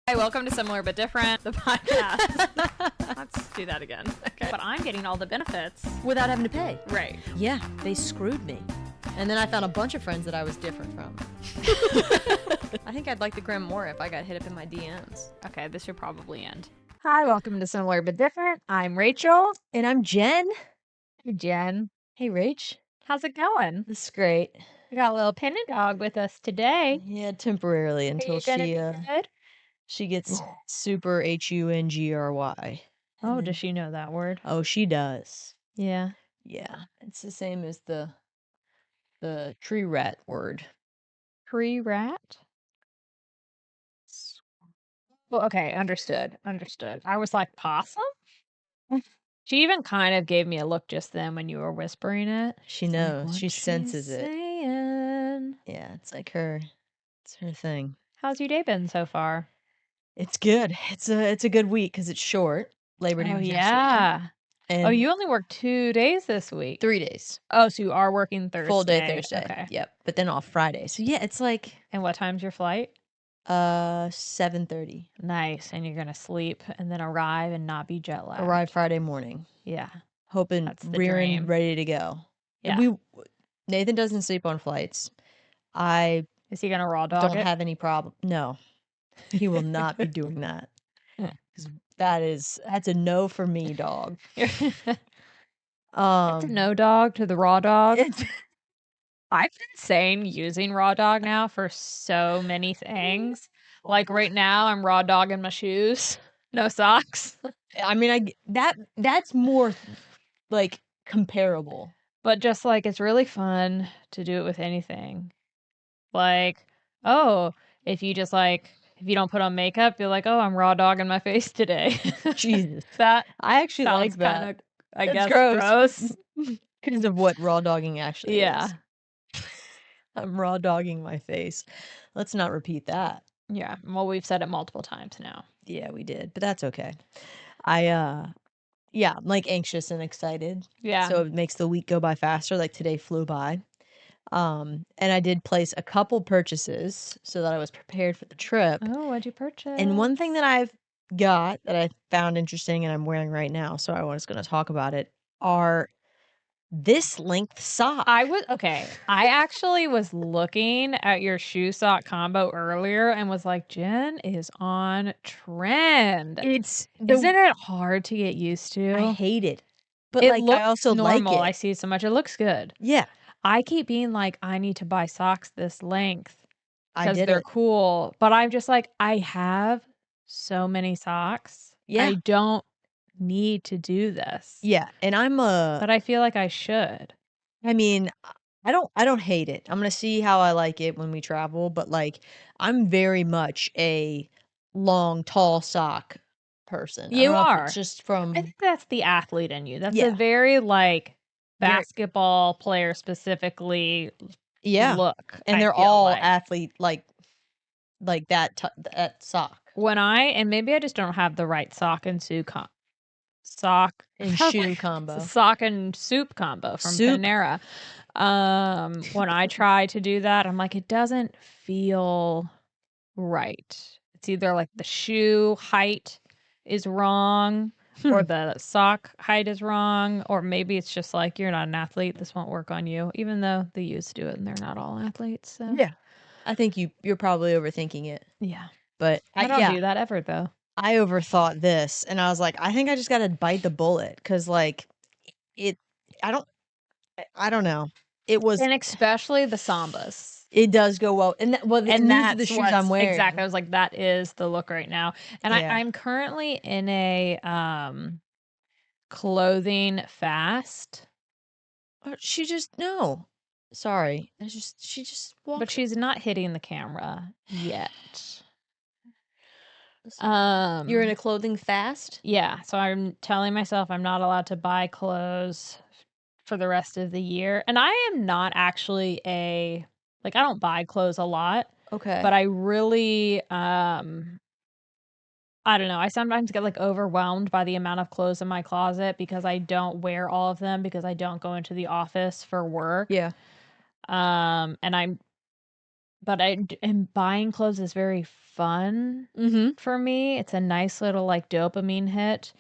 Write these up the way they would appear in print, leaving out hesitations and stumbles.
Hi, welcome to Similar But Different, the podcast. Let's do that again. Okay. But I'm getting all the benefits. Without having to pay. Right. Yeah, they screwed me. And then I found a bunch of friends that I was different from. I think I'd like the gram more if I got hit up in my DMs. Okay, this should probably end. Hi, welcome to Similar But Different. I'm Rachel. And I'm Jen. Hey, Jen. Hey, Rach. How's it going? This is great. We got a little pinna dog with us today. Yeah, temporarily Are until you gonna be good? she gets super HUNGRY. Oh, then- does she know that word? Oh, she does. Yeah. Yeah, it's the same as the tree rat word. Tree rat? Well, okay, understood. I was like, possum? She even kind of gave me a look just then when you were whispering it. She It's like, knows. "What She she's senses it. saying?" Yeah, it's like it's her thing. How's your day been so far? It's good. It's a good week because it's short. Labor Day Oh, was yesterday. yeah. And Oh, you only worked 2 days this week. 3 days. Oh, so you are working Thursday. Full day Thursday. Okay. Yep. But then off Friday. So yeah, it's like And what time's your flight? 7:30. Nice. And you're going to sleep and then arrive and not be jet lagged. Arrive Friday morning. Yeah. Hoping That's the rearing dream. ready to go. Yeah. And Nathan doesn't sleep on flights. I Is he going to raw dog don't it? have any problem. No. He will not be doing that. Yeah. 'Cause that's a no for me, dog. It's a no dog to the raw dog. It's I've been saying using raw dog now for so many things. Like right now, I'm raw dogging my shoes. No socks. I mean, that's more like comparable. But just like it's really fun to do it with anything. Like, oh, if you don't put on makeup, you're like, oh, I'm raw dogging my face today. Jesus. That I actually like sounds that. kind of, I That's guess, gross. gross. Because of what raw dogging actually Yeah. is. I'm raw dogging my face. Let's not repeat that. Yeah. Well, we've said it multiple times now. Yeah, we did, but that's okay. Yeah, I'm like anxious and excited. Yeah. So it makes the week go by faster. Like today flew by. And I did place a couple purchases so that I was prepared for the trip. Oh, what'd you purchase? And one thing that I've got that I found interesting and I'm wearing right now, so I was going to talk about it, are this length socks. I actually was looking at your shoe sock combo earlier and was like, Jen is on trend. Isn't it hard to get used to? I hate it. But It like I looks also normal. like I it. see so much. It looks good. Yeah, I keep being like, I need to buy socks this length I because did they're it. cool. But I'm just like, I have so many socks. Yeah. I don't need to do this. Yeah, and But I feel like I should. I mean, I don't hate it. I'm going to see how I like it when we travel, but like I'm very much a long tall sock person. I You don't know if are. it's just from I think that's the athlete in you. That's Yeah. a very like Very- basketball player specifically yeah. look. And I they're feel all like. athlete like that sock And maybe I just don't have the right sock and shoe sock and shoe combo. sock and soup combo from Soup. Panera. When I try to do that, I'm like, it doesn't feel right. It's either like the shoe height is wrong or the sock height is wrong, or maybe it's just like you're not an athlete, this won't work on you, even though they used to do it and they're not all athletes. So Yeah. I think you're probably overthinking it. yeah. But I don't do that ever though. I overthought this and I was like, I think I just got to bite the bullet cuz like I don't know. It was And especially the Sambas. it does go well. And these are the that's shoes what's- I'm wearing. Exactly. I was like, that is the look right now. And Yeah. I'm currently in a clothing fast. She just no. Sorry. She just walked. But she's not hitting the camera yet. You're in a clothing fast? Yeah, so I'm telling myself I'm not allowed to buy clothes for the rest of the year. And I am not actually I don't buy clothes a lot, Okay. but I really I don't know. I sometimes get like overwhelmed by the amount of clothes in my closet because I don't wear all of them because I don't go into the office for work. yeah. And I'm but and buying clothes is very fun Mm-hmm. for me. It's a nice little like dopamine hit.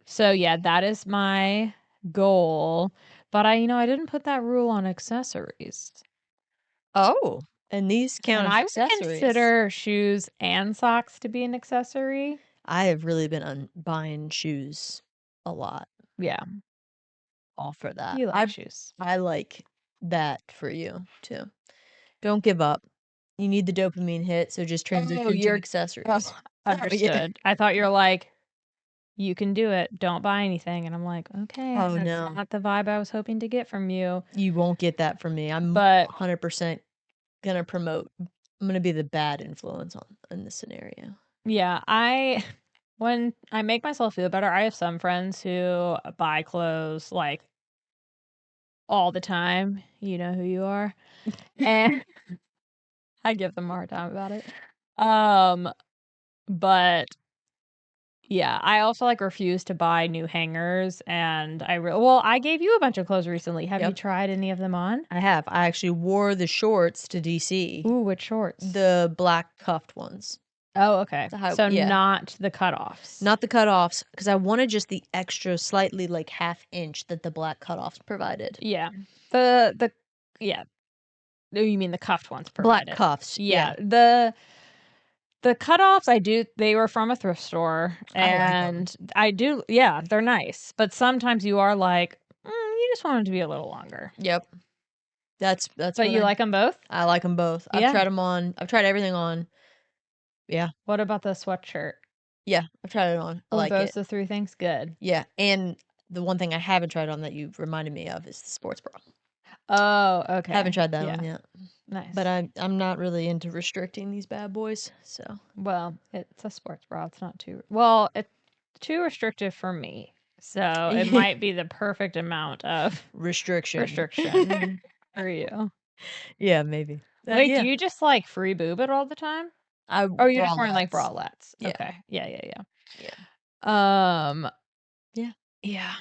So yeah, that is my goal. But I didn't put that rule on accessories. Oh, and these count And as I would accessories. consider shoes and socks to be an accessory. I have really been buying shoes a lot. Yeah, All for that. you like shoes. I like that for you too. Don't give up. You need the dopamine hit, so just transition to you're- accessories. Oh, understood. I thought you were like, you can do it. Don't buy anything. And I'm like, okay, Oh, that's no. not the vibe I was hoping to get from you. You won't get that from me. I'm But 100% gonna promote. I'm gonna be the bad influence in this scenario. yeah, when I make myself feel better, I have some friends who buy clothes like all the time. You know who you are. And I give them a hard time about it. But yeah, I also like refuse to buy new hangers, and I gave you a bunch of clothes recently. Have you Yep. tried any of them on? I have. I actually wore the shorts to DC. Ooh, which shorts? The black cuffed ones. Oh, okay. So yeah. not the cutoffs. Not the cutoffs, because I wanted just the extra slightly like half inch that the black cutoffs provided. Yeah. Yeah. Oh, you mean the cuffed ones provided? Black cuffs. Yeah. The cutoffs they were from a thrift store, and I do, yeah, they're nice. But sometimes you are like, you just want them to be a little longer. Yep. That's But you like them both? I like them both. Yeah. I've tried them on. I've tried everything on. Yeah. What about the sweatshirt? Yeah, I've tried it on. I like those it. the three things? Good. Yeah, and the one thing I haven't tried on that you've reminded me of is the sports bra. Oh, okay. Haven't tried that one yet. Nice. But I'm not really into restricting these bad boys, so. Well, it's a sports bra. It's not it's too restrictive for me. So it might be the perfect amount of restriction for you. Yeah, maybe. Wait, do you just like free boob it all the time? Or you're just wearing like bralettes? Yeah. Okay. Yeah. Yeah. Yeah.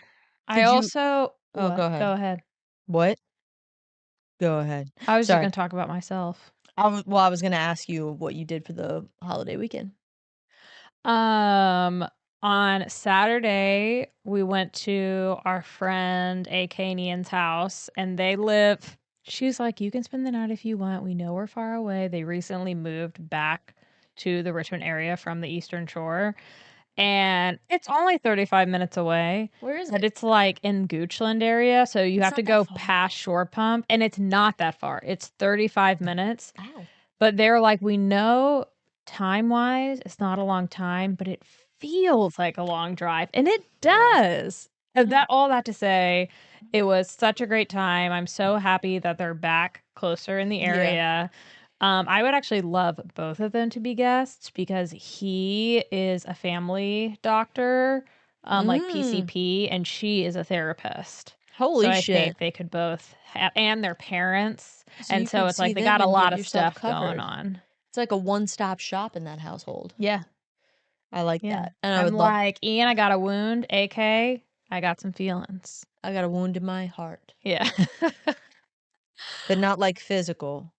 Did you- also. Oh, What? go ahead. Go ahead. What? Go ahead. I was just Sorry. going to talk about myself. I was going to ask you what you did for the holiday weekend. On Saturday, we went to our friend AK and Ian's house, and she's like, you can spend the night if you want. We know we're far away. They recently moved back to the Richmond area from the Eastern Shore, and it's only 35 minutes away. Where is But it? it's like in Goochland area, so you have to not go that far. past Shore Pump, and it's not that far. It's 35 minutes. Ow. But they're like, we know time-wise, it's not a long time, but it feels like a long drive, and it does. And all that to say, it was such a great time. I'm so happy that they're back closer in the area. I would actually love both of them to be guests because he is a family doctor, like PCP, and she is a therapist. Holy so shit. I think they could both and their parents. So you and so could it's like see they them got a and lot get of yourself stuff going covered. on. It's like a one-stop shop in that household. Yeah. I like Yeah. that. And I I'm would love like, Ian, I got a wound. AK, I got some feelings. I got a wound in my heart. Yeah. But not like physical.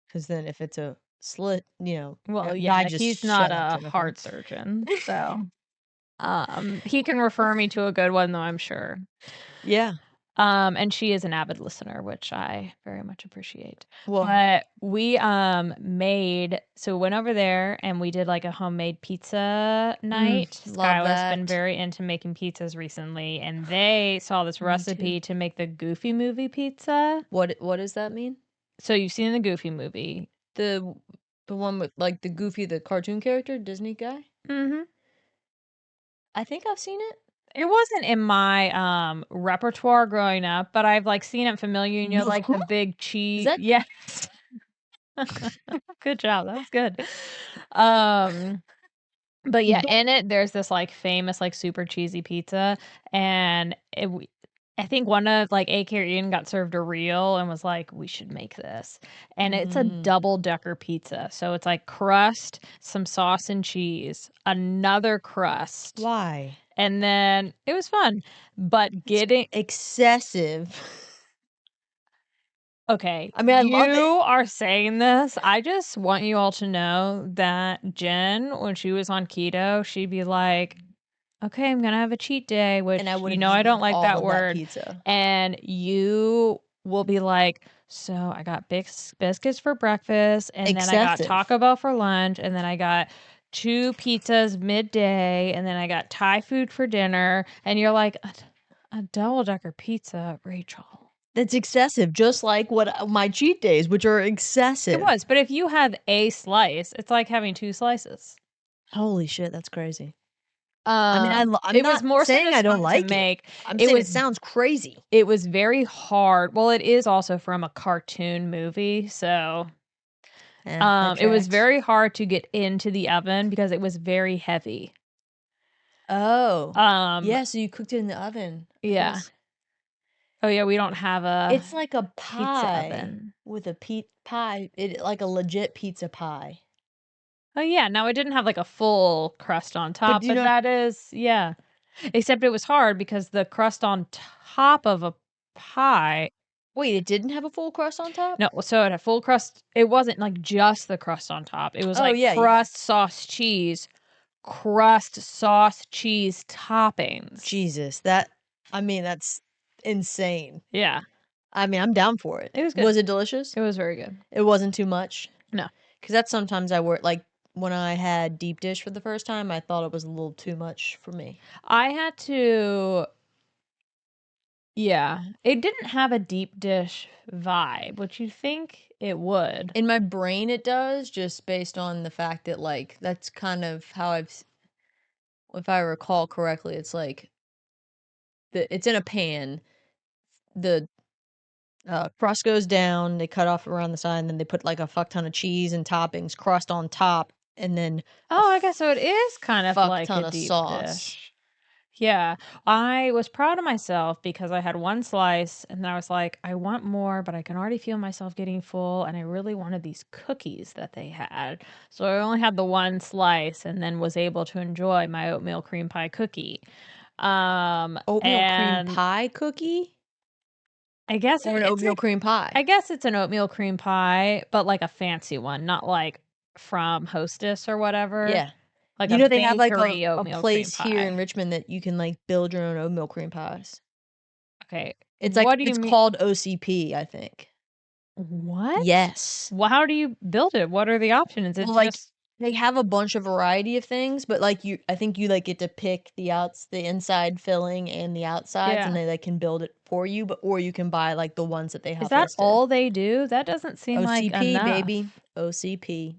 Because then if it's a slit, Well, guy just he's not shut up a to the heart surgeon, so he can refer me to a good one though, I'm sure. Yeah. And she is an avid listener, which I very much appreciate. Well, But we so went over there and we did like a homemade pizza night. love Skylar's been that. very into making pizzas recently, and they saw this recipe to make the Goofy movie pizza. what does that mean? So you've seen the Goofy movie. The one with like the Goofy, the cartoon character, Disney guy? Mm-hmm. I think I've seen it. It wasn't in my repertoire growing up, but I've like seen it familiar. Like the big cheese. Yes. Good job. That was good. But yeah, in it there's this like famous like super cheesy pizza, and I think one of like AK or Ian got served a reel and was like, we should make this. And it's a double-decker pizza. So it's like crust, some sauce and cheese, another crust. Why? And then it was fun. But getting excessive. Okay. I mean, I love you it. are saying this. I just want you all to know that Jen, when she was on keto, she'd be like, okay, I'm going to have a cheat day, which, And I would you have know, just I don't eaten like all that of word. pizza. And you will be like, so I got biscuits for breakfast, and then I got Excessive. Taco Bell for lunch, and then I got 2 pizzas midday, and then I got Thai food for dinner. And you're like, a double-decker pizza, Rachel. That's excessive, just like what my cheat days, which are excessive. It was, but if you have a slice, it's like having 2 slices. Holy shit, that's crazy. I mean, I'm it not was more saying I don't satisfying to like it. make. I'm It saying was it sounds crazy. It was very hard. Well, it is also from a cartoon movie, so it was very hard to get into the oven because it was very heavy. Oh. Yeah, so you cooked it in the oven. Yeah. Oh yeah, we don't have a It's like a pizza pie oven. with a pie. Like a legit pizza pie. Oh yeah, now it didn't have like a full crust on top, you but know- that is, yeah. Except it was hard because the crust on top of a pie. Wait, it didn't have a full crust on top? No, so it had full crust. It wasn't like just the crust on top. It was like crust, sauce, cheese, crust, sauce, cheese, toppings. Jesus, that's insane. Yeah. I mean, I'm down for it. It was good. Was it delicious? It was very good. It wasn't too much? No. Because that's sometimes I work, like, when I had deep dish for the first time, I thought it was a little too much for me. I had to... Yeah. It didn't have a deep dish vibe, which you'd think it would. In my brain, it does, just based on the fact that, like, that's kind of how if I recall correctly, it's like, it's in a pan, the crust goes down, they cut off around the side, and then they put, like, a fuck ton of cheese and toppings, crust on top, and then Oh, I guess so. It is kind of fuck like ton a of deep sauce. dish. Yeah. I was proud of myself because I had one slice and I was like, I want more, but I can already feel myself getting full. And I really wanted these cookies that they had. So I only had the one slice and then was able to enjoy my oatmeal cream pie cookie. Oatmeal cream pie cookie? I guess Or an oatmeal cream pie? I guess it's an oatmeal cream pie, but like a fancy one, not like from Hostess or whatever. Yeah. Like you know, they have like bakery a oatmeal place cream here pie. in Richmond that you can like build your own oatmeal cream pies. Okay. It's like, it's called OCP, I think. What? Yes. Well, how do you build it? What are the options? It's Well, like, just... they have a bunch of variety of things, but like I think you like get to pick the inside filling and the outsides, and they like can build it for you, or you can buy like the ones that they have. Is that listed. all they do? That doesn't seem like OCP, enough. baby. OCP.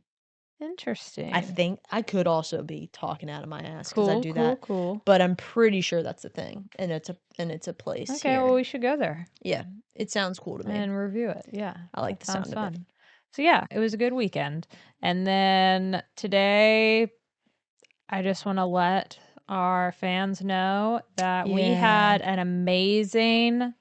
Interesting. I think I could also be talking out of my ass because I do that. Cool. But I'm pretty sure that's a thing, and it's a place. Okay, here. well, we should go there. Yeah, it sounds cool to me. And review it. Yeah, I like the sound of it. So yeah, it was a good weekend. And then today, I just want to let our fans know that we had an amazing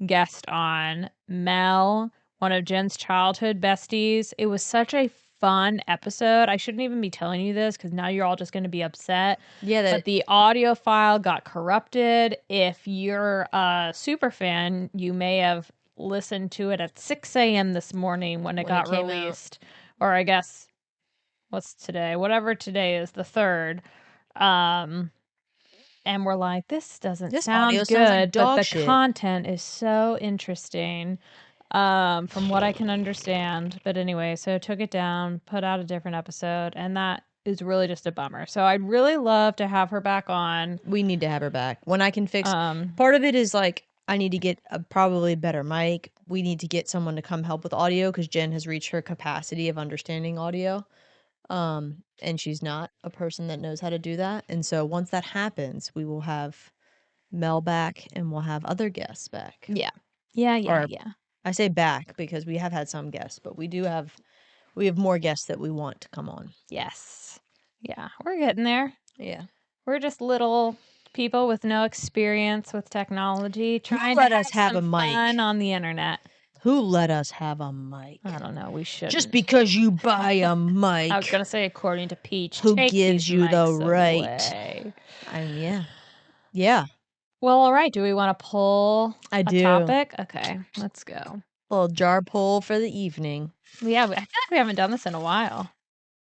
guest on, Mel, one of Jen's childhood besties. It was such a fun episode. I shouldn't even be telling you this because now you're all just going to be upset. Yeah, but the audio file got corrupted. If you're a super fan, you may have listened to it at 6 a.m. this morning when it got released. Or I guess, what's today? Whatever today is, the 3rd. And we're like, this doesn't sound good, like but the shit. content is so interesting, from what I can understand. But anyway, so took it down, put out a different episode, and that is really just a bummer. So I'd really love to have her back on. We need to have her back. When I can fix... part of it is like, I need to get probably a better mic. We need to get someone to come help with audio because Jen has reached her capacity of understanding audio. And she's not a person that knows how to do that. And so once that happens, we will have Mel back and we'll have other guests back. Yeah. I say back because we have had some guests, but we have more guests that we want to come on. Yes. Yeah, we're getting there. Yeah. We're just little people with no experience with technology trying to let us have a mic fun on the internet. Who let us have a mic? I don't know. We should. Just because you buy a mic. I was going to say, according to Peach, who take gives these you the mics right? away. Yeah. Yeah. Well, all right. Do we want to pull a topic? Okay, let's go. Little jar pull for the evening. Yeah, I feel like we haven't done this in a while.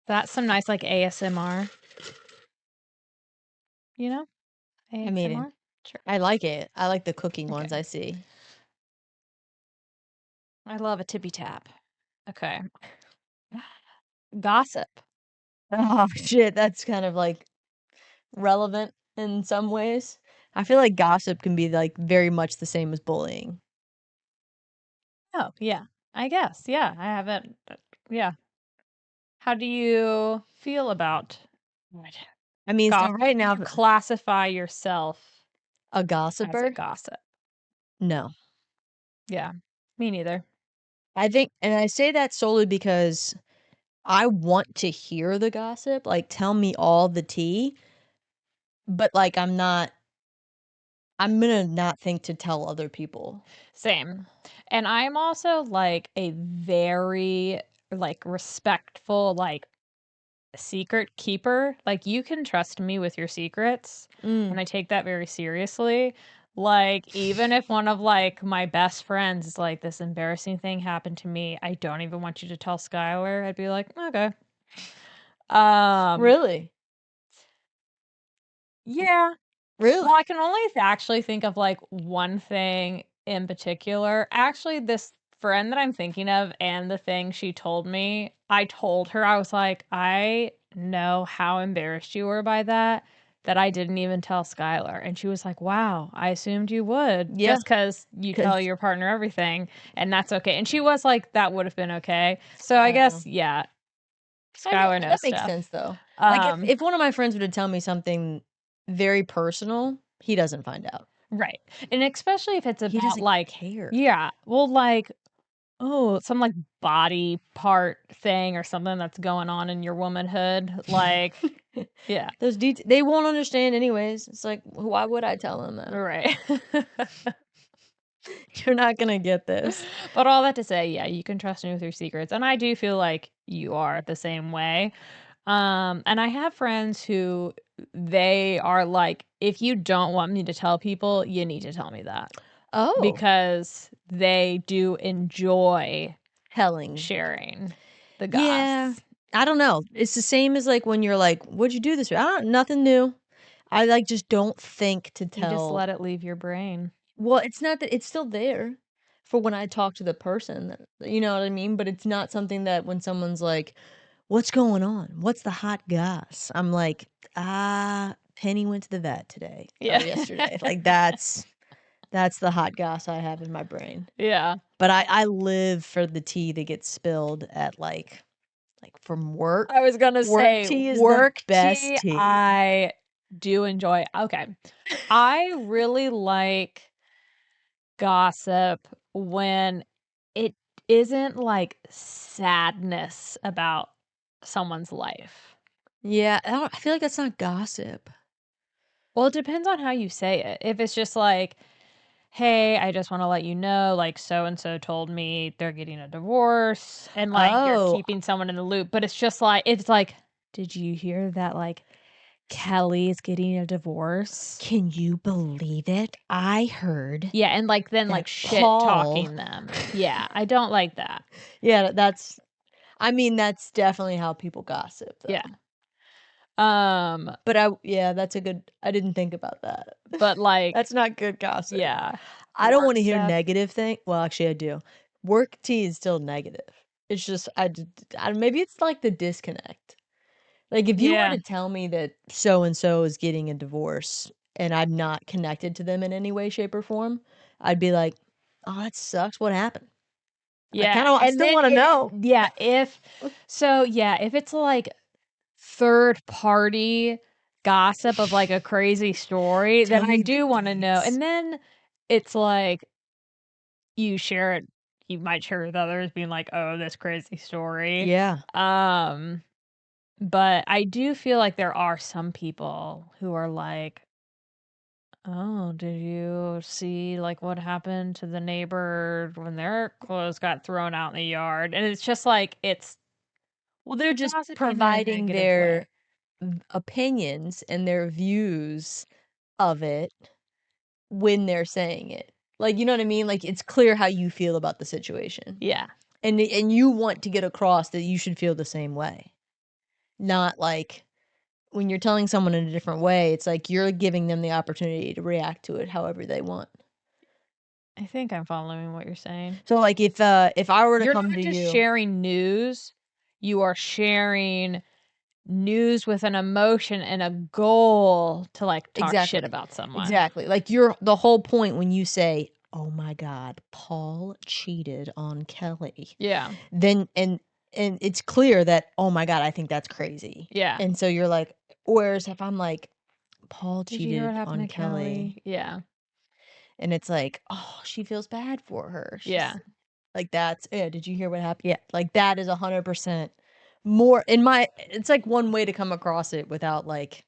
That's some nice like ASMR. You know? ASMR? I mean, sure. I like it. I like the cooking ones I see. I love a tippy tap. Okay. Gossip. Oh, shit. That's kind of like relevant in some ways. I feel like gossip can be like very much the same as bullying. Oh, yeah. I guess. Yeah. I haven't. Yeah. How do you feel about I mean, so right now, classify yourself a as gossiper? a gossip? No. Yeah. Me neither. I think, and I say that solely because I want to hear the gossip. Like, tell me all the tea. But, like, I'm gonna not think to tell other people. Same. And I'm also like a very like respectful like secret keeper. Like you can trust me with your secrets, and I take that very seriously. Like even if one of like my best friends is like this embarrassing thing happened to me, I don't even want you to tell Skylar. I'd be like, okay. Really? Yeah. Really? Well, I can only actually think of like one thing in particular. Actually, this friend that I'm thinking of and the thing she told me, I told her, I was like, I know how embarrassed you were by that I didn't even tell Skylar. And she was like, wow, I assumed you would. Yeah. Just because you tell your partner everything, and that's okay. And she was like, that would have been okay. So I guess, yeah. Skylar knows that makes stuff. sense though. Like if one of my friends were to tell me something very personal, he doesn't find out. Right. And especially if it's He about doesn't like care. Yeah. Well, like, oh, some like body part thing or something that's going on in your womanhood. Like, yeah. Those they won't understand anyways. It's like, why would I tell them that? Right. You're not gonna get this. But all that to say, yeah, you can trust me with your secrets. And I do feel like you are the same way. And I have friends who they are like, if you don't want me to tell people, you need to tell me that. Oh. Because they do enjoy sharing the goss. Yeah. I don't know. It's the same as like when you're like, what'd you do this week? Nothing new. I like just don't think to tell. You just let it leave your brain. Well, it's not that it's still there for when I talk to the person. You know what I mean? But it's not something that when someone's like, what's going on? What's the hot goss? I'm like, Penny went to the vet today. Yeah. Or yesterday. Like that's the hot goss I have in my brain. Yeah. But I live for the tea that gets spilled at like from work. I was gonna say tea is work the best tea. I do enjoy. Okay. I really like gossip when it isn't like sadness about someone's life. Yeah, I feel like that's not gossip. Well, it depends on how you say it. If it's just like, hey, I just want to let you know, like, so and so told me they're getting a divorce, and like you're keeping someone in the loop. But it's just like, did you hear that? Like, Kelly's getting a divorce. Can you believe it? I heard. Yeah, and like then like shit talking them. Yeah, I don't like that. Yeah, that's definitely how people gossip. Though. Yeah. But that's a good. I didn't think about that. But like that's not good gossip. Yeah. I don't want to hear negative thing. Well, actually, I do. Work tea is still negative. It's just maybe it's like the disconnect. Like if you were to tell me that so and so is getting a divorce and I'm not connected to them in any way, shape, or form, I'd be like, "Oh, that sucks. What happened?" Yeah, I still want to know. Yeah, if it's like third party gossip of like a crazy story, then I do want to know. And then it's like you share it, you might share it with others being like, oh, this crazy story. Yeah. But I do feel like there are some people who are like, oh, did you see like what happened to the neighbor when their clothes got thrown out in the yard? And it's just like they're just providing their opinions and their views of it when they're saying it. Like, you know what I mean? Like, it's clear how you feel about the situation. Yeah. And you want to get across that you should feel the same way. Not like when you're telling someone in a different way, it's like you're giving them the opportunity to react to it however they want. I think I'm following what you're saying. So, like, if I were to You're come not to just you, sharing news, you are sharing news with an emotion and a goal to like talk shit about someone. Exactly. Like the whole point when you say, "Oh my God, Paul cheated on Kelly." Yeah. Then and it's clear that, "Oh my God, I think that's crazy." Yeah. And so you're like, whereas if I'm like, Paul Did you hear what cheated happened on to Kelly? Kelly, and it's like, oh, she feels bad for her. Yeah. Like that's did you hear what happened? Yeah, like that is 100% more in my. It's like one way to come across it without like,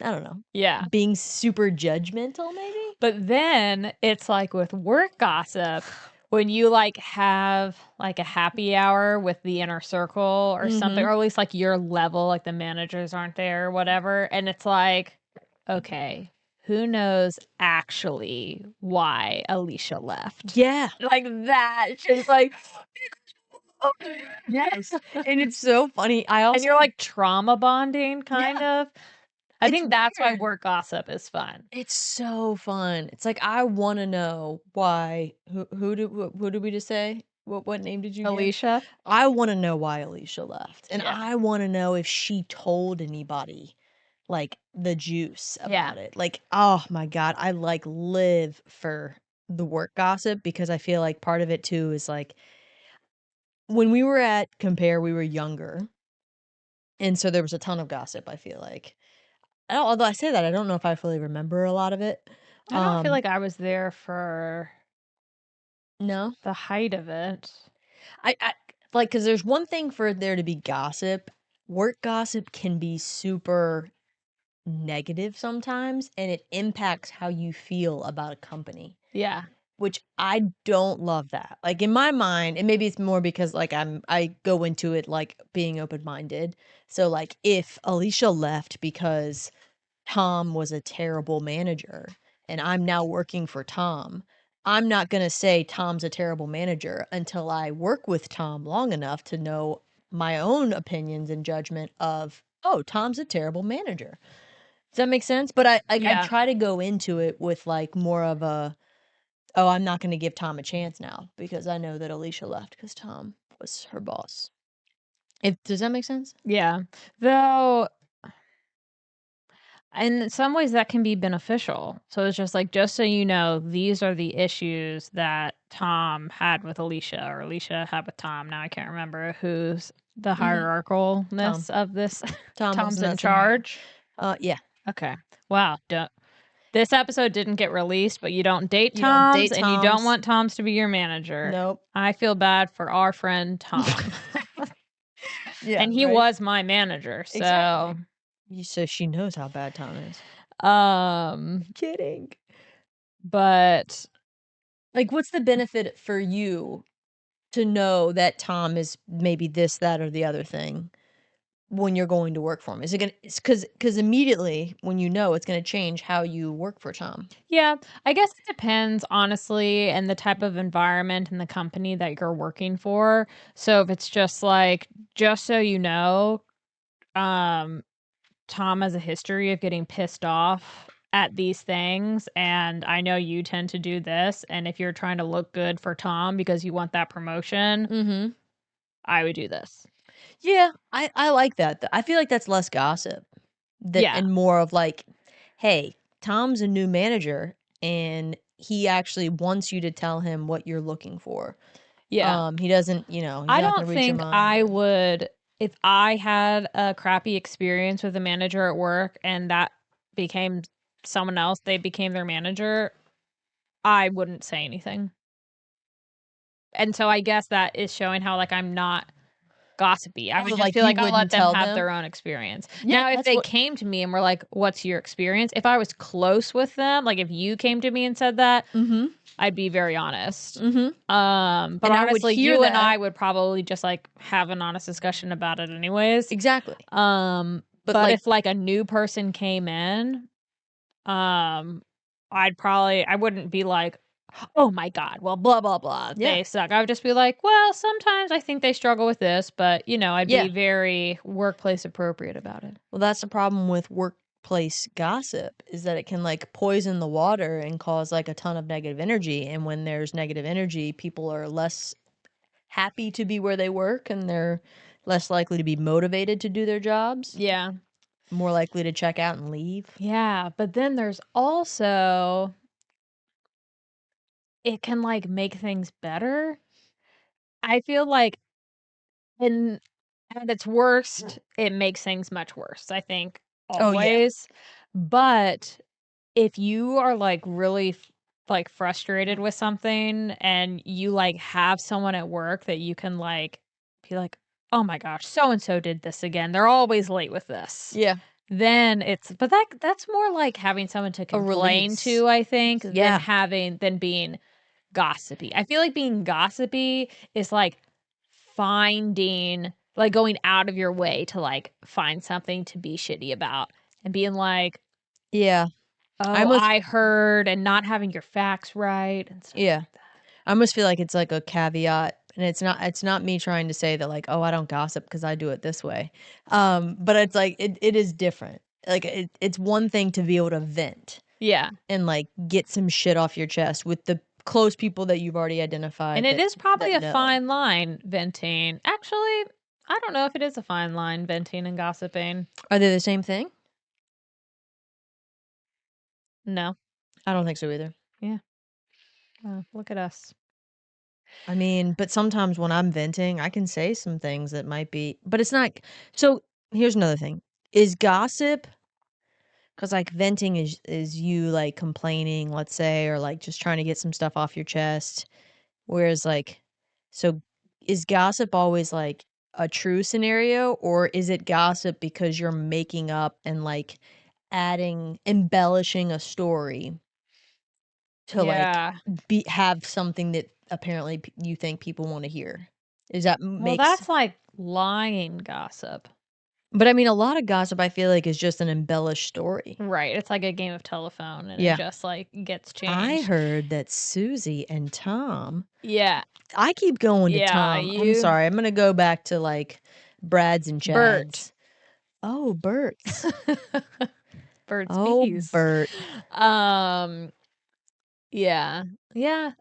I don't know. Yeah. Being super judgmental, maybe. But then it's like with work gossip, when you like have like a happy hour with the inner circle or something, or at least like your level, like the managers aren't there or whatever. And it's like, okay, who knows actually why Alicia left? Yeah. Like that. She's like, yes. And it's so funny. and you're like trauma bonding kind of. I It's think that's why weird. work gossip is fun. It's so fun. It's like I want to know why. Who did we just say? What name did you give? Alicia? I want to know why Alicia left, and Yeah. I want to know if she told anybody, like the juice about it. Like, oh my God, I like live for the work gossip because I feel like part of it too is like when we were at Compare, we were younger, and so there was a ton of gossip. I feel like. Although I say that, I don't know if I fully remember a lot of it. I don't feel like I was there for No, the height of it. I like because there's one thing for there to be gossip. Work gossip can be super negative sometimes, and it impacts how you feel about a company. Yeah. Which I don't love that. Like in my mind, and maybe it's more because like I go into it like being open-minded. So like if Alicia left because Tom was a terrible manager and I'm now working for Tom, I'm not going to say Tom's a terrible manager until I work with Tom long enough to know my own opinions and judgment of, oh, Tom's a terrible manager. Does that make sense? But I try to go into it with like more of a, oh, I'm not going to give Tom a chance now because I know that Alicia left because Tom was her boss. Does that make sense? Yeah. Though, in some ways, that can be beneficial. So it's just like, just so you know, these are the issues that Tom had with Alicia, or Alicia had with Tom. Now I can't remember who's the hierarchalness of this. Tom's in charge. Yeah. Okay. Wow. This episode didn't get released, but you don't date You don't Toms, date and you don't Toms. want Toms to be your manager. Nope. I feel bad for our friend Tom. Yeah, and he was my manager, so exactly. So she knows how bad Tom is. Kidding. But like, what's the benefit for you to know that Tom is maybe this, that, or the other thing when you're going to work for him? Is it gonna? Because immediately when you know, it's gonna change how you work for Tom. Yeah, I guess it depends, honestly, and the type of environment and the company that you're working for. So if it's just like, just so you know, Tom has a history of getting pissed off at these things, and I know you tend to do this, and if you're trying to look good for Tom because you want that promotion, I would do this. Yeah, I like that. I feel like that's less gossip and more of like, hey, Tom's a new manager and he actually wants you to tell him what you're looking for. Yeah. He doesn't, he's I not don't gonna read your think mind. I would, if I had a crappy experience with a manager at work and that became someone else, they became their manager, I wouldn't say anything. And so I guess that is showing how like I'm not gossipy. I would just feel like I'll let them have their own experience. Yeah, now, if they came to me and were like, "What's your experience?" If I was close with them, like if you came to me and said that, I'd be very honest. But honestly, you and I would probably just like have an honest discussion about it, anyways. Exactly. But like, if like a new person came in, I wouldn't be like, oh my God, well, blah, blah, blah, Yeah. they suck. I would just be like, well, sometimes I think they struggle with this, but, I'd Yeah. be very workplace appropriate about it. Well, that's the problem with workplace gossip, is that it can like poison the water and cause like a ton of negative energy. And when there's negative energy, people are less happy to be where they work, and they're less likely to be motivated to do their jobs. Yeah. More likely to check out and leave. Yeah. But then there's also, it can like make things better. I feel like at its worst, it makes things much worse, I think, Oh, yeah. always. But if you are like really like frustrated with something and you like have someone at work that you can like be like, oh my gosh, so and so did this again. They're always late with this. Yeah. Then but that's more like having someone to complain release. to, I think, Yeah. than being gossipy. I feel like being gossipy is like going out of your way to like find something to be shitty about and being like, Yeah. oh, I almost- I heard, and not having your facts right and stuff Yeah. like that. I almost feel like it's like a caveat, and it's not me trying to say that like, oh, I don't gossip because I do it this way. But it's like it is different. Like it's one thing to be able to vent Yeah. and like get some shit off your chest with the close people that you've already identified. And it is probably a know. fine line, venting. Actually, I don't know if it is a fine line, venting and gossiping. Are they the same thing? No. I don't think so either. Yeah. Look at us. I mean, but sometimes when I'm venting, I can say some things that might be, but it's not. So here's another thing: is gossip, because like venting is you like complaining, let's say, or like just trying to get some stuff off your chest. Whereas like, so is gossip always like a true scenario, or is it gossip because you're making up and like embellishing a story to Yeah. like have something that apparently you think people want to hear? Is that Well, that's like lying gossip. But I mean, a lot of gossip I feel like is just an embellished story. Right. It's like a game of telephone, and Yeah. it just like gets changed. I heard that Susie and Tom. Yeah. I keep going to Yeah, Tom. I'm sorry. I'm gonna go back to like Brad's and Chad's. Bert. Oh, Bert's. Bert's Oh, bees. Bert. Yeah. Yeah.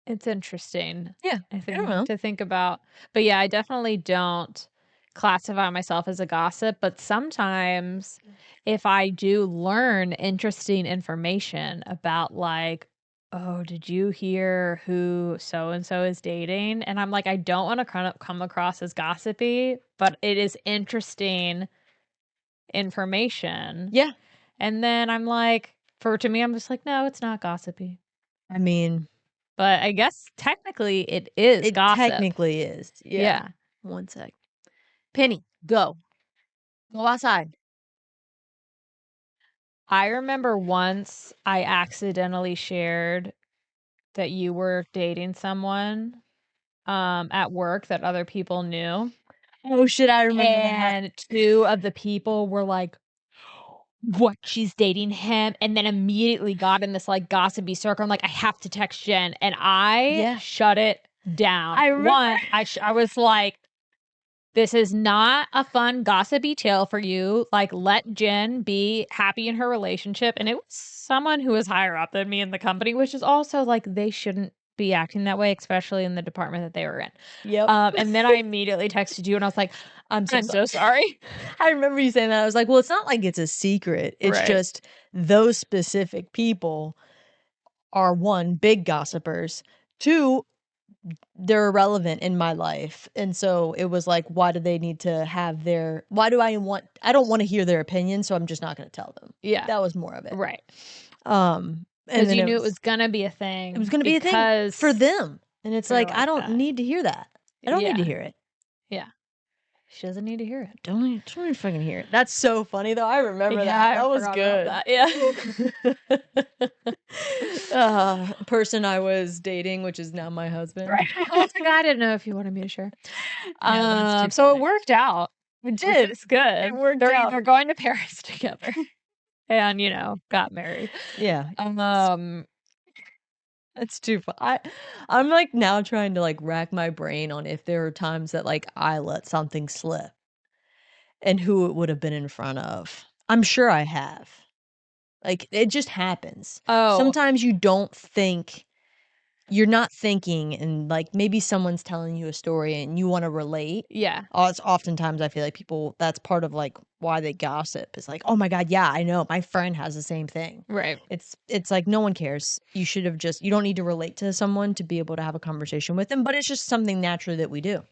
It's interesting. Yeah. I think don't know. to think about. But yeah, I definitely don't classify myself as a gossip, but sometimes if I do learn interesting information about like, oh, did you hear who so and so is dating? And I'm like, I don't want to come across as gossipy, but it is interesting information. Yeah. And then I'm like, to me, I'm just like, no, it's not gossipy. I mean, but I guess technically it is gossip. It technically is. Yeah. 1 sec. Penny, go. Go outside. I remember once I accidentally shared that you were dating someone at work that other people knew. Oh shit, I remember and that. 2 of the people were like, what, she's dating him? And then immediately got in this like gossipy circle. I'm like, I have to text Jen. And I shut it down. I remember. I was like, this is not a fun gossipy tale for you. Like, let Jen be happy in her relationship. And it was someone who was higher up than me in the company, which is also like, they shouldn't be acting that way, especially in the department that they were in. Yep. And then I immediately texted you and I was like, I'm so sorry. I remember you saying that. I was like, well, it's not like it's a secret. It's just those specific people are 1, big gossipers. 2, they're irrelevant in my life. And so it was like, why do they need to have I don't want to hear their opinion, so I'm just not going to tell them. Yeah. That was more of it. Right. Because you knew it was going to be a thing. It was going to be a thing for them. And it's like, I don't need to hear that. I don't need to hear it. Yeah. She doesn't need to hear it. Don't even fucking hear it. That's so funny, though. I remember that. That was good. Yeah. Person I was dating, which is now my husband. Right. I didn't know if you wanted me to share. No, so it worked out. It did. It's good. It worked They're out. either going to Paris together. and got married. Yeah. Um, It's too fun. I'm like now trying to like rack my brain on if there are times that like I let something slip and who it would have been in front of. I'm sure I have. Like it just happens. oh Sometimes you don't think you're not thinking and like maybe someone's telling you a story and you want to relate. yeah, It's oftentimes I feel like people that's part of like why they gossip is like, oh my God, yeah, I know. My friend has the same thing. right. It's like no one cares. You should have just you don't need to relate to someone to be able to have a conversation with them, but it's just something naturally that we do.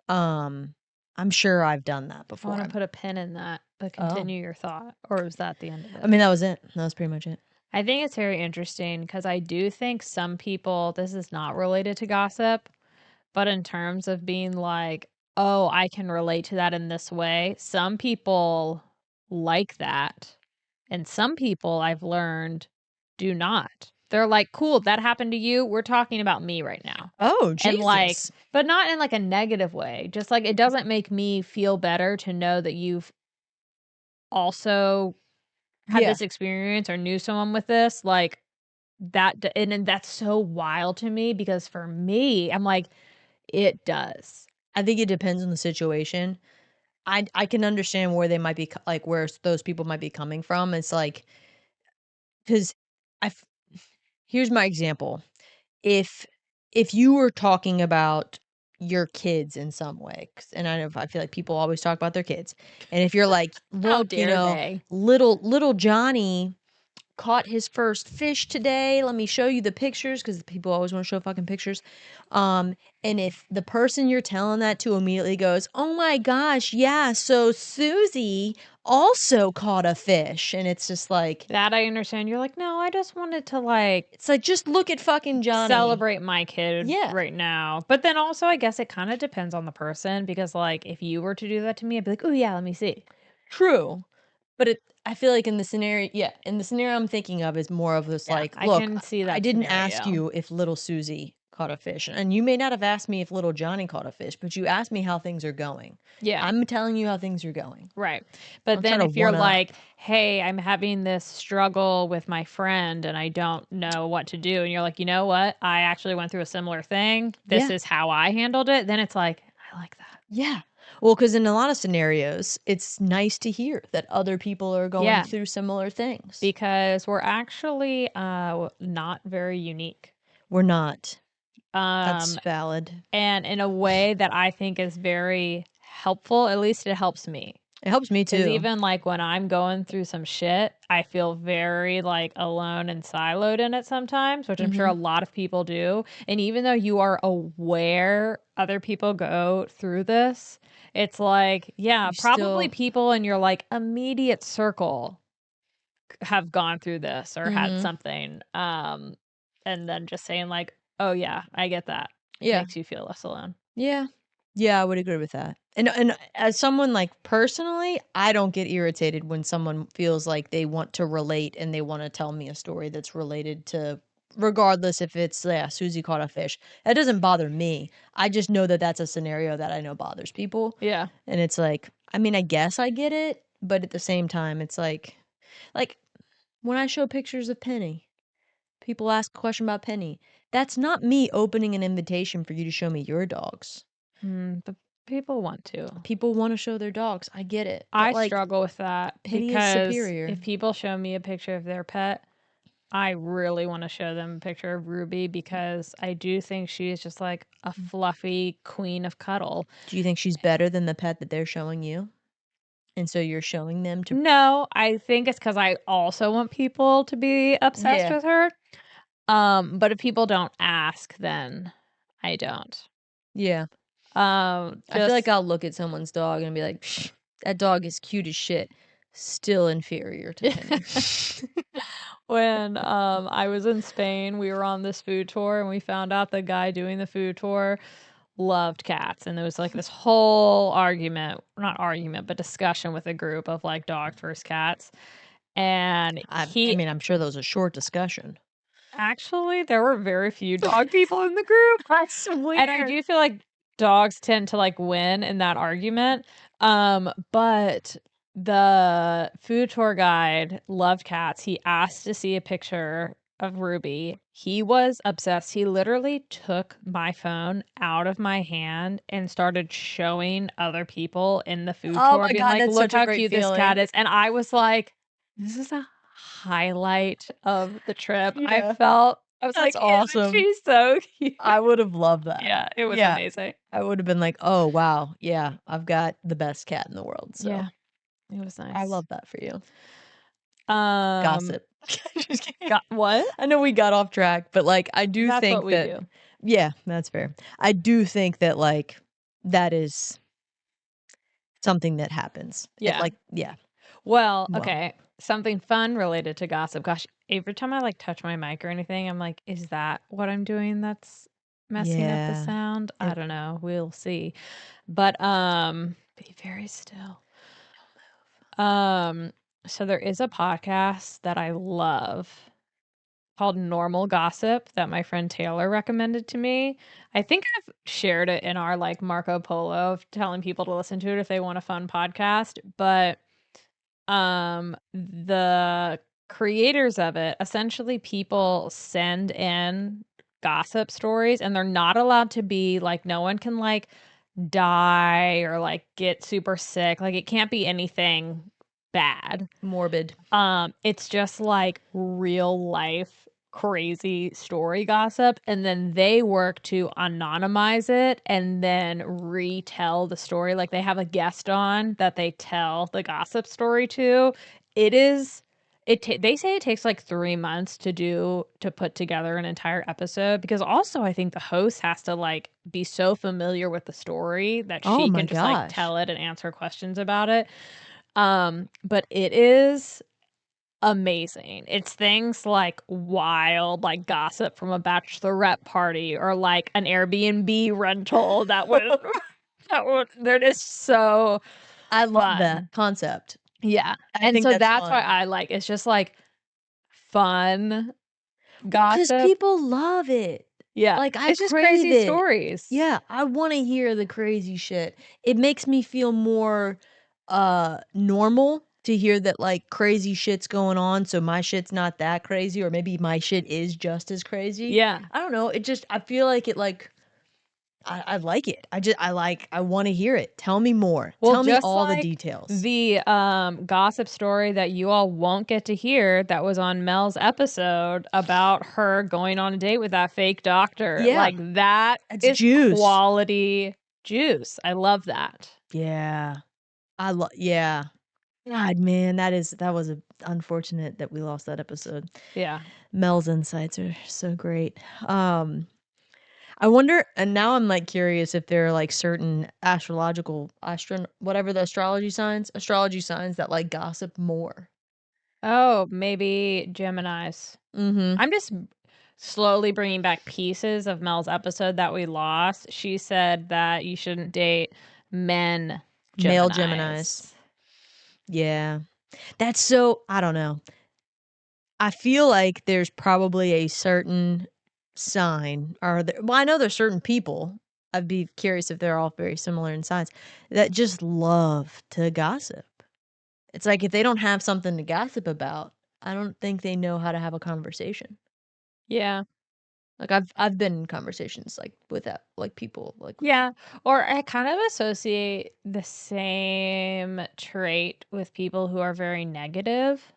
I'm sure I've done that I before. want to put a pin in that, but continue your thought, or was that the end of it? I mean, that was it. That was pretty much it. I think it's very interesting because I do think some people, this is not related to gossip, but in terms of being like, oh, I can relate to that in this way, some people like that. And some people I've learned do not. They're like, cool, that happened to you. We're talking about me right now. Oh, Jesus. And like, but not in like a negative way. Just like it doesn't make me feel better to know that you've also had this experience or knew someone with this. Like that, and that's so wild to me because for me, I'm like, it does. I think it depends on the situation. I can understand where they might be like where those people might be coming from. It's like because here's my example. If you were talking about your kids in some way, and I feel like people always talk about their kids, and if you're like, look, they? little Johnny caught his first fish today. Let me show you the pictures because people always want to show fucking pictures. And if the person you're telling that to immediately goes, "Oh my gosh, yeah, so Susie also caught a fish," and it's just like that I understand. You're like, no, I just wanted to like, it's like just look at fucking Johnny, celebrate my kid right now. But then also, I guess it kind of depends on the person because like if you were to do that to me, I'd be like, oh yeah, let me see. True. But I feel like in the scenario I'm thinking of is more of this like, look, I can see that I didn't ask scenario. you if little Susie caught a fish. And you may not have asked me if little Johnny caught a fish, but you asked me how things are going. Yeah. I'm telling you how things are going. Right. But then if you're like, hey, I'm having this struggle with my friend and I don't know what to do. And you're like, you know what? I actually went through a similar thing. This is how I handled it. Then it's like, I like that. Yeah. Well, because in a lot of scenarios, it's nice to hear that other people are going through similar things. Because we're actually not very unique. We're not. That's valid. And in a way that I think is very helpful, at least it helps me. It helps me too. Because even like when I'm going through some shit, I feel very like alone and siloed in it sometimes, which I'm sure a lot of people do. And even though you are aware other people go through this, it's like, yeah, probably people in your like immediate circle have gone through this or had something. And then just saying like, oh yeah, I get that. It makes you feel less alone. Yeah. Yeah, I would agree with that. And as someone like personally, I don't get irritated when someone feels like they want to relate and they want to tell me a story that's related to regardless if it's Susie caught a fish. That doesn't bother me. I just know that that's a scenario that I know bothers people. Yeah. And it's like, I mean, I guess I get it, but at the same time it's like when I show pictures of Penny, people ask a question about Penny. That's not me opening an invitation for you to show me your dogs. But people want to. People want to show their dogs. I get it. I struggle with that because superior. If people show me a picture of their pet, I really want to show them a picture of Ruby because I do think she is just like a fluffy queen of cuddle. Do you think she's better than the pet that they're showing you? And so you're showing them to... No, I think it's because I also want people to be obsessed with her. But if people don't ask, then I don't. Yeah. I feel like I'll look at someone's dog and be like, that dog is cute as shit. Still inferior to Penny. When I was in Spain, we were on this food tour and we found out the guy doing the food tour loved cats. And there was like this whole discussion with a group of like dogs versus cats. And I mean, I'm sure that was a short discussion. Actually, there were very few dog people in the group. That's weird. And I do feel like dogs tend to like win in that argument. But the food tour guide loved cats. He asked to see a picture of Ruby. He was obsessed. He literally took my phone out of my hand and started showing other people in the food tour, my being God, like, that's look such a how great cute this feeling. cat is. And I was like, this is a highlight of the trip. Yeah. I was That's like, awesome. she's so cute. I would have loved that. Yeah, it was amazing. I would have been like, oh, wow. Yeah, I've got the best cat in the world. So Yeah, it was nice. I love that for you. Gossip. Just kidding. What? I know we got off track, but like, I do That's think what we that. do. Yeah, that's fair. I do think that like that is something that happens. Yeah. Yeah. Well, Well. okay. Something fun related to gossip. Gosh, every time I like touch my mic or anything, I'm like, is that what I'm doing that's messing up the Yeah. sound? I don't know. We'll see. But be very still. So there is a podcast that I love called Normal Gossip that my friend Taylor recommended to me. I think I've shared it in our like Marco Polo of telling people to listen to it if they want a fun podcast, but the creators of it, essentially people send in gossip stories and they're not allowed to be like, no one can like die or like get super sick. Like it can't be anything bad. Morbid. It's just like real life crazy story gossip, and then they work to anonymize it and then retell the story. Like they have a guest on that they tell the gossip story to. They say it takes like 3 months to put together an entire episode, because also I think the host has to like be so familiar with the story that she can just like tell it and answer questions about it. But it is amazing. It's things like wild, like gossip from a bachelorette party or like an Airbnb rental that is so I love fun. that concept. Yeah. I And think so that's fun. why I like it's just like fun gossip. Because people love it. Yeah. Like I it's just crave crazy it. stories. Yeah, I want to hear the crazy shit. It makes me feel more normal to hear that like crazy shit's going on, so my shit's not that crazy, or maybe my shit is just as crazy. Yeah. I don't know. I feel like it like I like it. I want to hear it. Tell me more. Well, Tell me just all like the details. The gossip story that you all won't get to hear that was on Mel's episode about her going on a date with that fake doctor. Yeah. Like that is juice. Quality juice. I love that. Yeah. Yeah. God, man, that was unfortunate that we lost that episode. Yeah. Mel's insights are so great. I wonder, and now I'm like curious if there are like certain whatever the astrology signs that like gossip more. Oh, maybe Geminis. Mm-hmm. I'm just slowly bringing back pieces of Mel's episode that we lost. She said that you shouldn't date male Geminis. Yeah. That's so, I don't know. I feel like there's probably a certain sign, well, I know there's certain people. I'd be curious if they're all very similar in signs that just love to gossip. It's like if they don't have something to gossip about, I don't think they know how to have a conversation. Yeah. Like I've been in conversations like with that, like people like. Yeah. Or I kind of associate the same trait with people who are very negative.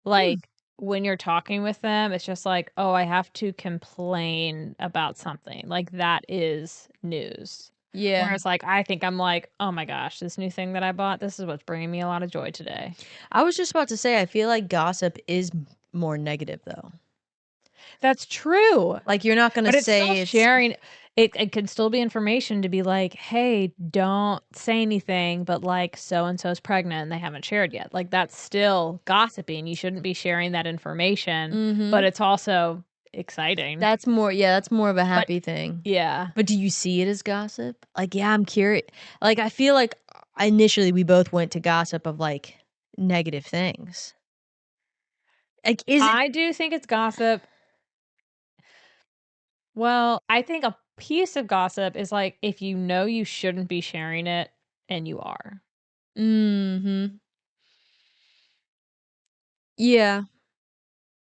Like when you're talking with them, it's just like, oh, I have to complain about something. Like that is news. Yeah. Whereas like I think I'm like, oh my gosh, this new thing that I bought, this is what's bringing me a lot of joy today. I was just about to say, I feel like gossip is more negative though. That's true. Like you're not going to say it's sharing. It could still be information to be like, hey, don't say anything, but like so-and-so's pregnant and they haven't shared yet. Like that's still gossiping. You shouldn't be sharing that information, but it's also exciting. That's more of a happy thing. Yeah. But do you see it as gossip? Like, yeah, I'm curious. Like, I feel like initially we both went to gossip of like negative things. Like, I do think it's gossip. Well, I think a piece of gossip is like if you know you shouldn't be sharing it and you are. Mhm. Yeah.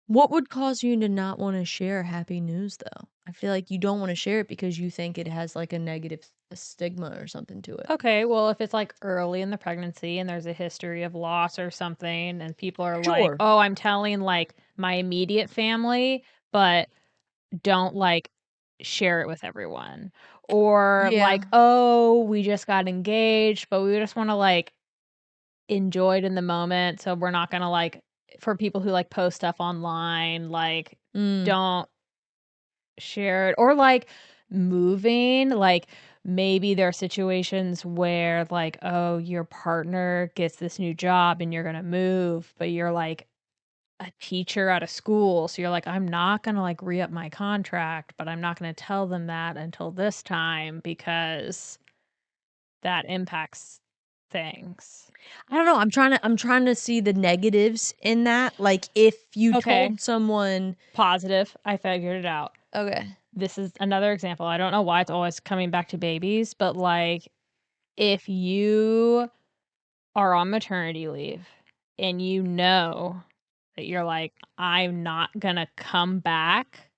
What would cause you to not wanna share happy news, though? I feel like you don't wanna share it because you think it has, like, a negative stigma or something to it. Okay, well, if it's, like, early in the pregnancy and there's a history of loss or something and people are like, Sure. "Oh, I'm telling, like, my immediate family, but don't, like, share it with everyone." Or, Yeah. like, "Oh, we just got engaged, but we just wanna, like, enjoy it in the moment, so we're not gonna, like" for people who, like, post stuff online, like, Mm. don't share it. Or, like, moving, like, maybe there are situations where, like, oh, your partner gets this new job and you're gonna move, but you're, like, a teacher at a school, so you're like, "I'm not gonna, like, re-up my contract, but I'm not gonna tell them that until this time because that impacts things." I don't know, I'm trying to see the negatives in that, like, if you Okay, told someone positive, I figured it out. okay. This is another example. I don't know why it's always coming back to babies, but, like, if you are on maternity leave and you know that you're like, "I'm not gonna come back,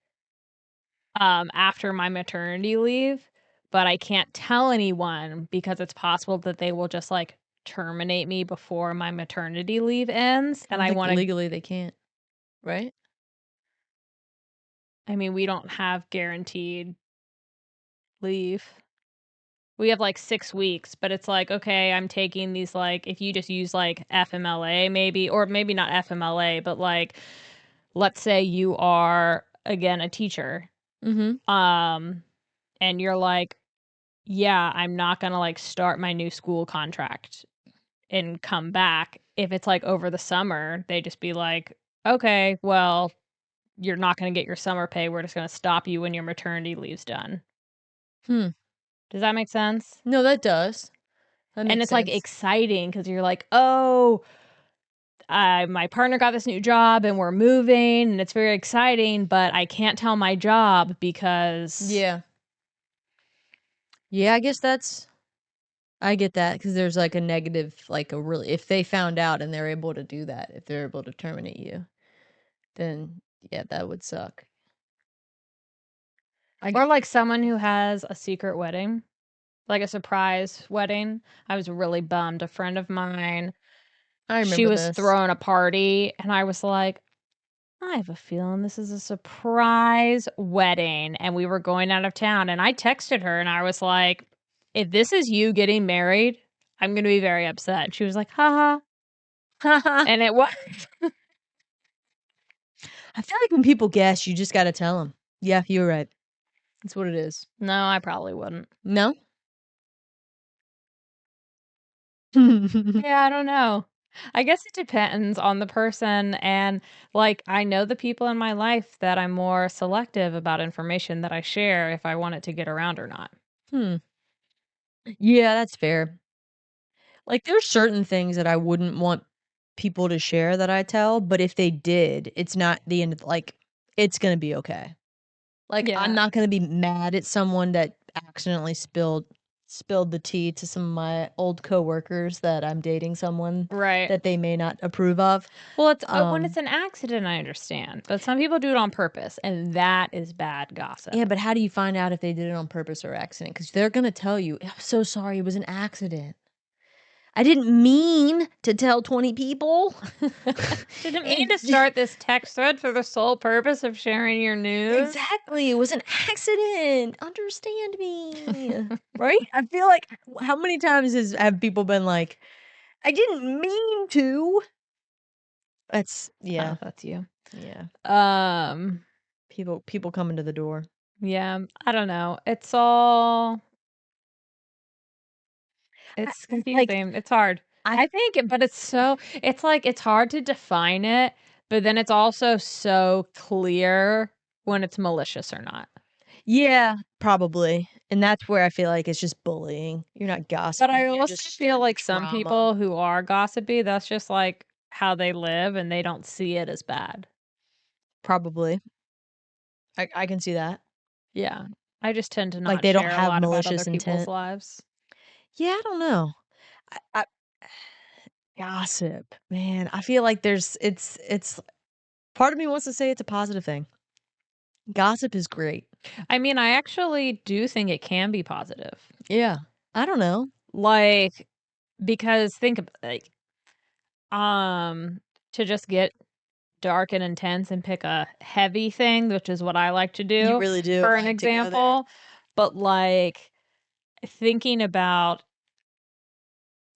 after my maternity leave, but I can't tell anyone because it's possible that they will just, like, terminate me before my maternity leave ends," I and don't I think wanna legally they can't, right? I mean, we don't have guaranteed leave. We have, like, 6 weeks, but it's like, okay, I'm taking these, like if you just use, like, FMLA maybe or maybe not FMLA, but, like, let's say you are, again, a teacher, Mhm. um, and you're like, "Yeah, I'm not gonna, like, start my new school contract and come back." If it's, like, over the summer, they just be like, "Okay, well, you're not gonna get your summer pay, we're just gonna stop you when your maternity leave's done." Hmm. Does that make sense? No, that does. That And makes it's, like, sense. exciting because 'cause you're like, "Oh, my partner got this new job and we're moving and it's very exciting, but I can't tell my job because" Yeah. Yeah, I get that because there's, like, a negative, like, a really if they found out and they're able to do that, if they're able to terminate you, then, yeah, that would suck. I g or, like, someone who has a secret wedding, like a surprise wedding. I was really bummed. A friend of mine, I she remember was this. throwing a party, and I was like, "I have a feeling this is a surprise wedding," and we were going out of town, and I texted her, and I was like, "If this is you getting married, I'm gonna be very upset." And she was like, "Ha ha," and it was I feel like when people guess, you just gotta tell tell them. Yeah, you're right. That's what it is. No, I probably wouldn't. No? Yeah, I don't know. I guess it depends on the person, and, like, I know the people in my life that I'm more selective about information that I share if I want it to get around or not. Hmm. Yeah, that's fair. Like, there's certain things that I wouldn't want people to share that I tell, but if they did, it's not the end of like, it's gonna be okay. Like, I'm Yeah. not gonna be mad at someone that accidentally spilled the tea to some of my old coworkers that I'm dating someone Right. that they may not approve of. Well, it's when it's Um, an accident, I understand, but some people do it on purpose, and that is bad gossip. yeah, but how do you find out if they did it on purpose or accident? Because 'Cause they're gonna tell you, "I'm so sorry, it was an accident. I didn't mean to tell 20 people." Didn't mean to It start this text thread for the sole purpose of sharing your news. exactly, it was an accident, understand me, right? I feel like how many times have people been like, "I didn't mean to." That's Oh, yeah, that's you. yeah. Um, People coming to the door. yeah, I don't know. I It's like, confusing. It's hard. I I think, but it's like it's hard to define it, but then it's also so clear when it's malicious or not. yeah, probably, and that's where I feel like it's just bullying. You're not But gossiping, I you're also just feel sharing like some trauma. people who are gossipy, that's just like how they live and they don't see it as bad. Probably. I can see that. Yeah. I just tend to Like, not they don't share a have lot about other malicious people's intent. lives. Yeah, I don't know. I Gossip, man. I feel like it's part of me wants to say it's a positive thing. Gossip is great. I mean, I actually do think it can be positive. Yeah. I don't know. Like, because think of like, to just get dark and intense and pick a heavy thing, which is what I like to do. You really do. For an example. But like thinking about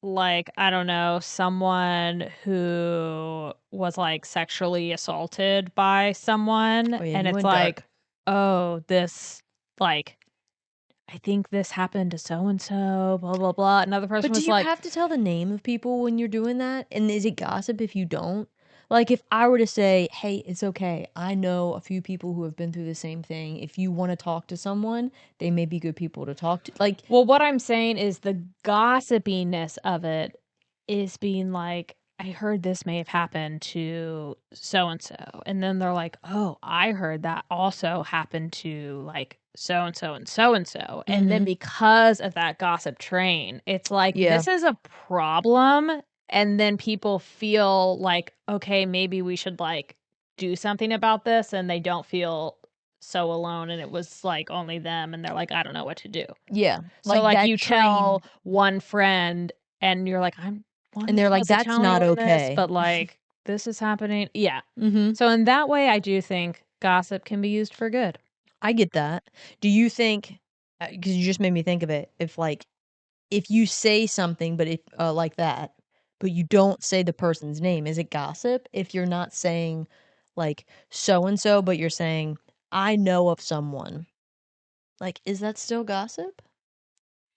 like, I don't know, someone who was like sexually assaulted by someone and it's like, oh, this like I think this happened to so and so, blah blah blah. Another person was like, do you have to tell the name of people when you're doing that? And is it gossip if you don't? Like if I were to say, "Hey, it's okay. I know a few people who have been through the same thing. If you want to talk to someone, they may be good people to talk to." Like, well, what I'm saying is the gossipiness of it is being like, I heard this may have happened to so and so. And then they're like, oh, I heard that also happened to like so and so and so and so. And then because of that gossip train, it's like, this is a problem. And then people feel like, okay, maybe we should like do something about this. And they don't feel so alone. And it was like only them. And they're like, I don't know what to do. yeah. So like you tell one friend and you're like, and they're like, that's not okay. But like, this is happening. Yeah. So in that way, I do think gossip can be used for good. I get that. Do you think, because you just made me think of it, if you say something, but if like that, but you don't say the person's name, is it gossip? If you're not saying like so and so, but you're saying I know of someone, like is that still gossip?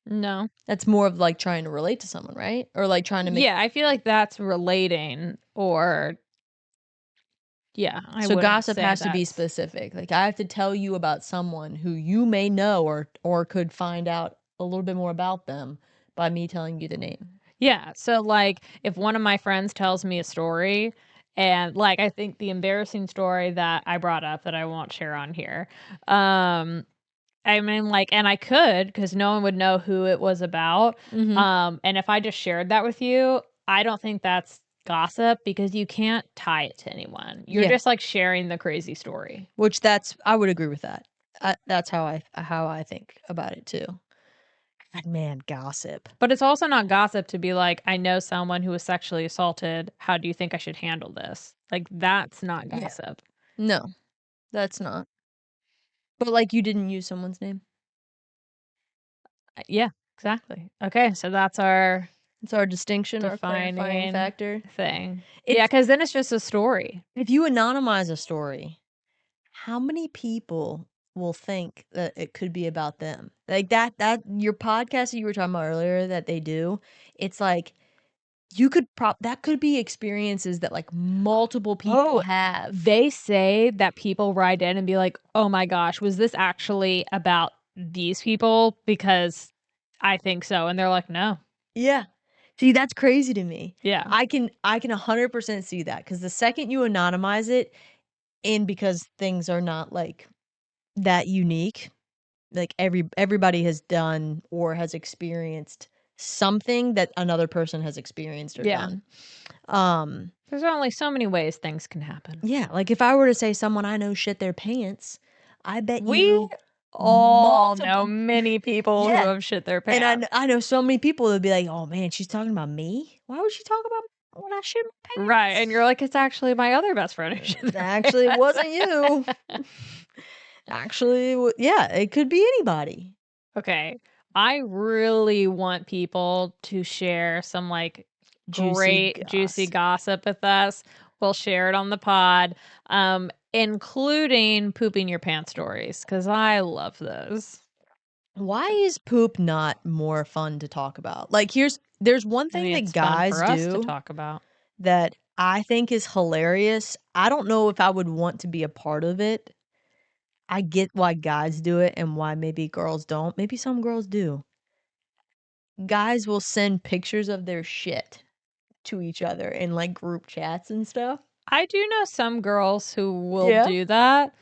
No, that's more of like trying to relate to someone, right? Or like trying to make. Yeah, I feel like that's relating, or so gossip has to be specific. Like I have to tell you about someone who you may know or could find out a little bit more about them by me telling you the name. Yeah. So like if one of my friends tells me a story, and like I think the embarrassing story that I brought up that I won't share on here, I mean, like, and I could because no one would know who it was about. And if I just shared that with you, I don't think that's gossip because you can't tie it to anyone. You're just like sharing the crazy story. Which I would agree with that. That's how I think about it too. God, man, gossip. But it's also not gossip to be like, I know someone who was sexually assaulted. How do you think I should handle this? Like, that's not gossip. No, that's not. But like you didn't use someone's name. Yeah, exactly. Okay, so that's our distinction, our clarifying factor thing. Yeah, because then it's just a story. If you anonymize a story, how many people will think that it could be about them? Like that your podcast that you were talking about earlier that they do, it's like you could that could be experiences that like multiple people have. They say that people write in and be like, oh my gosh, was this actually about these people? Because I think so. And they're like, no. Yeah. See, that's crazy to me. Yeah. I can 100% see that because the second you anonymize it, and because things are not like that unique, like everybody has done or has experienced something that another person has experienced or done. There's only so many ways things can happen. Yeah, like if I were to say someone I know shit their pants, I bet we all know many people who have shit their pants. And I know so many people that would be like, oh man, she's talking about me? Why would she talk about when I shit my pants? Right, and you're like, it's actually my other best friend who shit their Actually, it wasn't you. Actually, yeah, it could be anybody. Okay, I really want people to share some like juicy gossip with us. We'll share it on the pod, including pooping your pants stories, because I love those. Why is poop not more fun to talk about? Like there's one thing that guys fun for us to talk about that I think is hilarious. I don't know if I would want to be a part of it. I get why guys do it and why maybe girls don't. Maybe some girls do. Guys will send pictures of their shit to each other in like group chats and stuff. I do know some girls who will do that.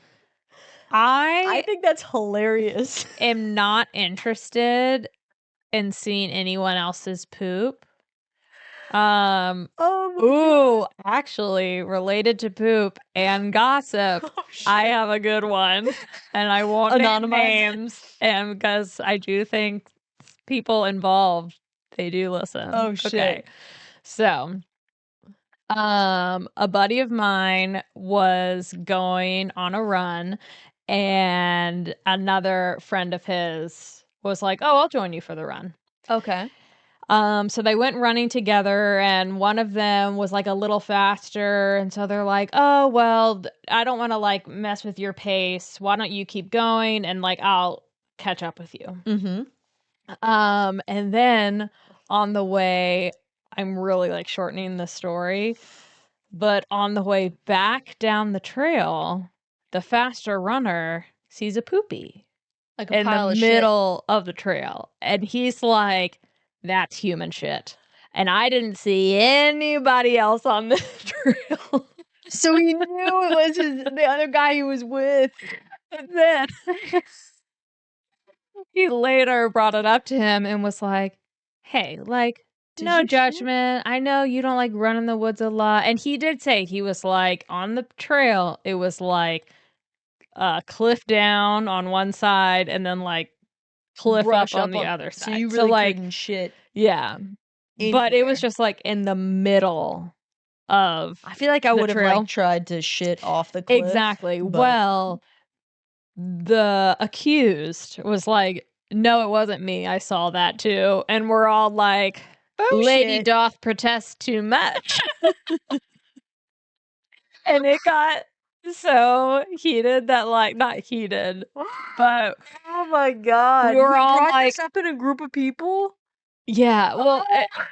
I think that's hilarious. Am not interested in seeing anyone else's poop. Actually, related to poop and gossip, I have a good one, and I won't name names, and because I do think people involved, they do listen. Oh shit! Okay. So, a buddy of mine was going on a run, and another friend of his was like, "Oh, I'll join you for the run." Okay. So they went running together, and one of them was like a little faster, and so they're like, "Oh, well, I don't want to like mess with your pace. Why don't you keep going and like I'll catch up with you." Mm-hmm. And then on the way, I'm really like shortening the story, but on the way back down the trail, the faster runner sees a poopy Like a in pile the of middle of the trail, and he's like, "That's human shit." And I didn't see anybody else on the trail. shit. So he knew it was the other guy he was with. And then he later brought it up to him and was like, "Hey, like, Did no you shit?" judgment. I know you don't like run in the woods a lot." And he did say he was like on the trail, it was like cliff down on one side and then like cliff Brush up on the other So side. you really like, couldn't shit. yeah. But it was just like in the middle of I feel like I the would have trail. like tried to shit off the cliff. Exactly. but- Well, the accused was like, "No, it wasn't me. I saw that too." And we're all like, "Lady shit. doth protest too much." And it got so heated that like, not heated, but Oh my god. we were You all brought like, this up in a group of people? yeah, well,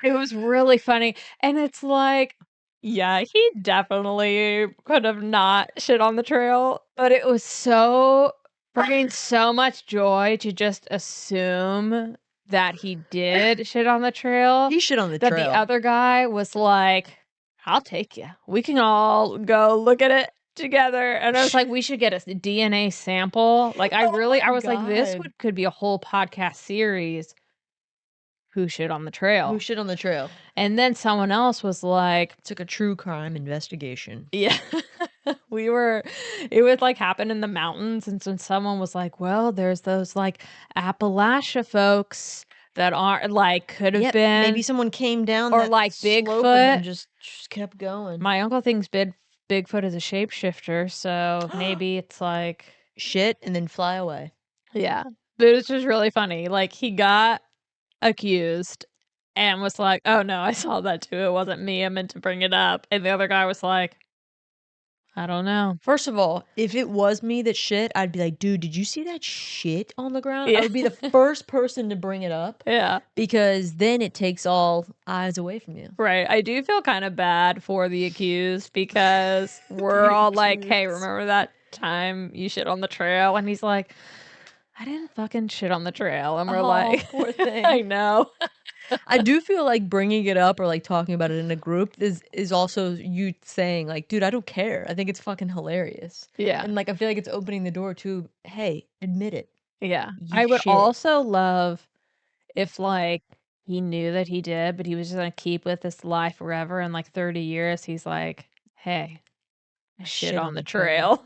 it was really funny. And it's like, yeah, he definitely could have not shit on the trail, but it was so bringing so much joy to just assume that he did shit on the trail. He shit on the that trail. the other guy was like, "I'll take you. We can all go look at it together." And I was like, we should get a DNA sample. Like, I was like, this God. could be a whole podcast series. Who shit on the trail? Who shit on the trail? And then someone else was like, It's like a true crime investigation. yeah. It would like happen in the mountains. And so someone was like, well, there's those like Appalachia folks that aren't like, could have been. Maybe someone came down or that like slope Bigfoot. and just kept going. My uncle thinks Bigfoot is a shapeshifter. So maybe it's like shit and then fly away. Yeah. But it's just really funny. Like, he got accused and was like, "Oh no, I saw that too. It wasn't me. I meant to bring it up." And the other guy was like, "I don't know." First of all, if it was me that shit, I'd be like, dude, did you see that shit on the ground? Yeah. I would be the first person to bring it up. Yeah. Because then it takes all eyes away from you. Right. I do feel kind of bad for the accused because we're all like, "Hey, remember that time you shit on the trail?" And he's like, "I didn't fucking shit on the trail." And we're like, poor thing. I know. I do feel like bringing it up or like talking about it in a group is also you saying like, dude, I don't care. I think it's fucking hilarious. Yeah. And like I feel like it's opening the door to, hey, admit it. Yeah. You I would shit. also love if like he knew that he did, but he was just gonna keep with this lie forever. And like 30 years, he's like, "Hey, I shit on the trail."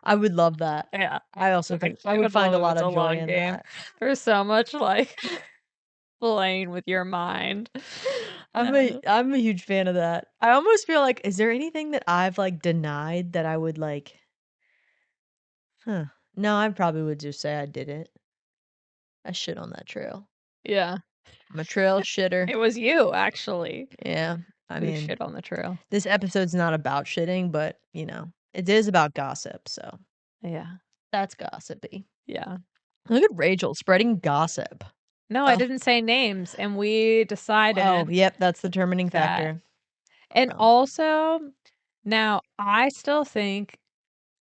I would love that. Yeah. I also think I would find a lot of joy in that. There's so much like playing with your mind. I'm a huge fan of that. I almost feel like, is there anything that I've like denied that I would like? No, I probably would just say I did it. I shit on that trail. Yeah. I'm a trail shitter. It was you, actually. Yeah. I mean, shit on the trail. This episode's not about shitting, but you know, it is about gossip, so yeah. That's gossipy. Yeah. Look at Rachel spreading gossip. No, I didn't say names, and we decided. Oh, yep, that's the determining factor. And also, now I still think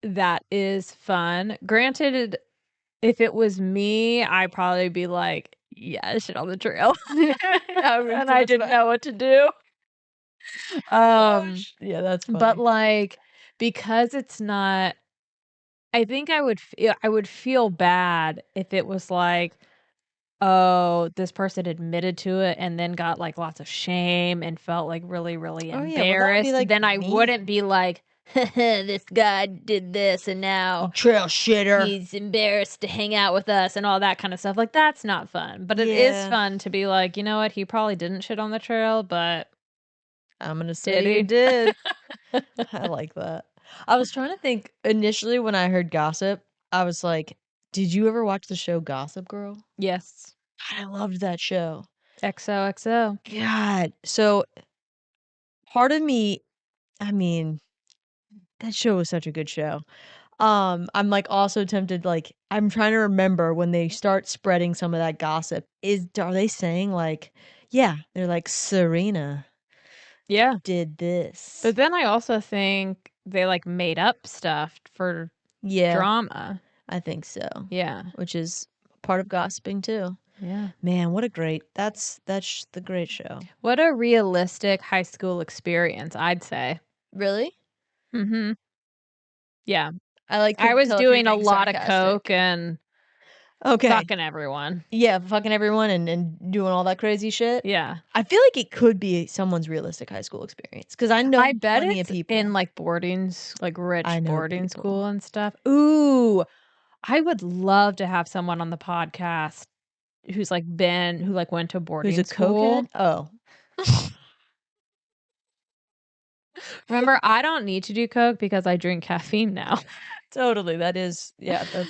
that is fun. Granted, if it was me, I'd probably be like, "Yeah, shit on the trail," and I didn't know what to do. Yeah, that's funny. But like, because it's not, I think I would feel bad if it was like oh, this person admitted to it and then got like lots of shame and felt like really, really Oh, embarrassed, yeah, well, that would be, like, then I me. wouldn't be like, this guy did this and now Trail shitter. he's embarrassed to hang out with us and all that kind of stuff. Like, that's not fun. But it is Yeah. fun to be like, you know what? He probably didn't shit on the trail, but I'm gonna did say he? you did. I like that. I was trying to think initially when I heard gossip, I was like, did you ever watch the show Gossip Girl? Yes. God, I loved that show. XOXO. God. So part of me, I mean, that show was such a good show. I'm like also tempted, like, I'm trying to remember when they start spreading some of that gossip. Are they saying like, yeah, they're like Serena Yeah. did this. But then I also think they like made up stuff for Yeah, drama. I think so. Yeah. Which is part of gossiping too. Yeah. Man, what a great that's the great show. What a realistic high school experience, I'd say. Really? Mm-hmm. Yeah. I like I was tell if you're doing a being lot of sarcastic. coke and Okay. fucking everyone. Yeah, fucking everyone and doing all that crazy shit. Yeah. I feel like it could be someone's realistic high school experience because I know I bet plenty it's of people. in like boardings, like rich I know boarding people. school and stuff. Ooh, I would love to have someone on the podcast who's like who like went to boarding Who's a school. cokehead? Oh. Remember, I don't need to do coke because I drink caffeine now. Totally. That's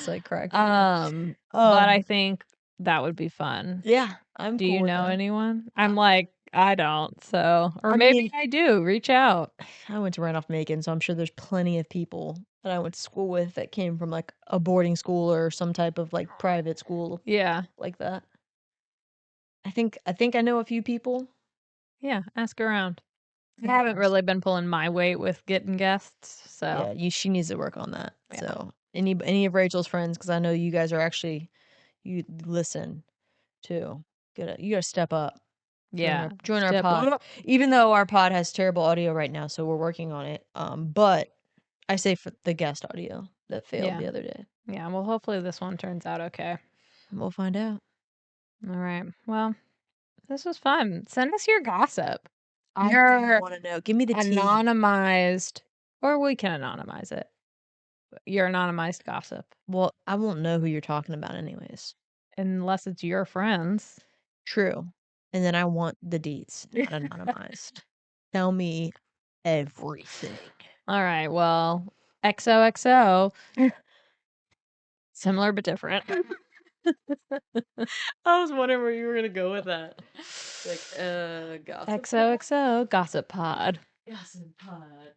like crack. But I think that would be fun. Yeah, I'm Do cool you with know that. anyone? I'm like, I don't. So, or I maybe mean- I do. Reach out. I went to Randolph-Macon, so I'm sure there's plenty of people that I went to school with that came from like a boarding school or some type of like private school Yeah. like that. I think I know a few people. Yeah. Ask around. I haven't really been pulling my weight with getting guests. So, Yeah, she needs to work on that. Yeah. So any of Rachel's friends, because I know you guys are actually you listen too. You gotta step up. yeah. Join our Step pod. up. Even though our pod has terrible audio right now, so we're working on it. But I say for the guest audio that failed Yeah. the other day. Yeah. Well, hopefully this one turns out okay. We'll find out. All right. Well, this was fun. Send us your gossip. I Your want to know. Give me the tea. anonymized, or we can anonymize it. Your anonymized gossip, Well, I won't know who you're talking about anyways. unless it's your friends. True. And then I want the deets, not anonymized. Tell me everything. All right. Well, XOXO. Similar but different. I was wondering where you were gonna go with that. Like, gossip. XOXO Gossip Pod. Gossip pod.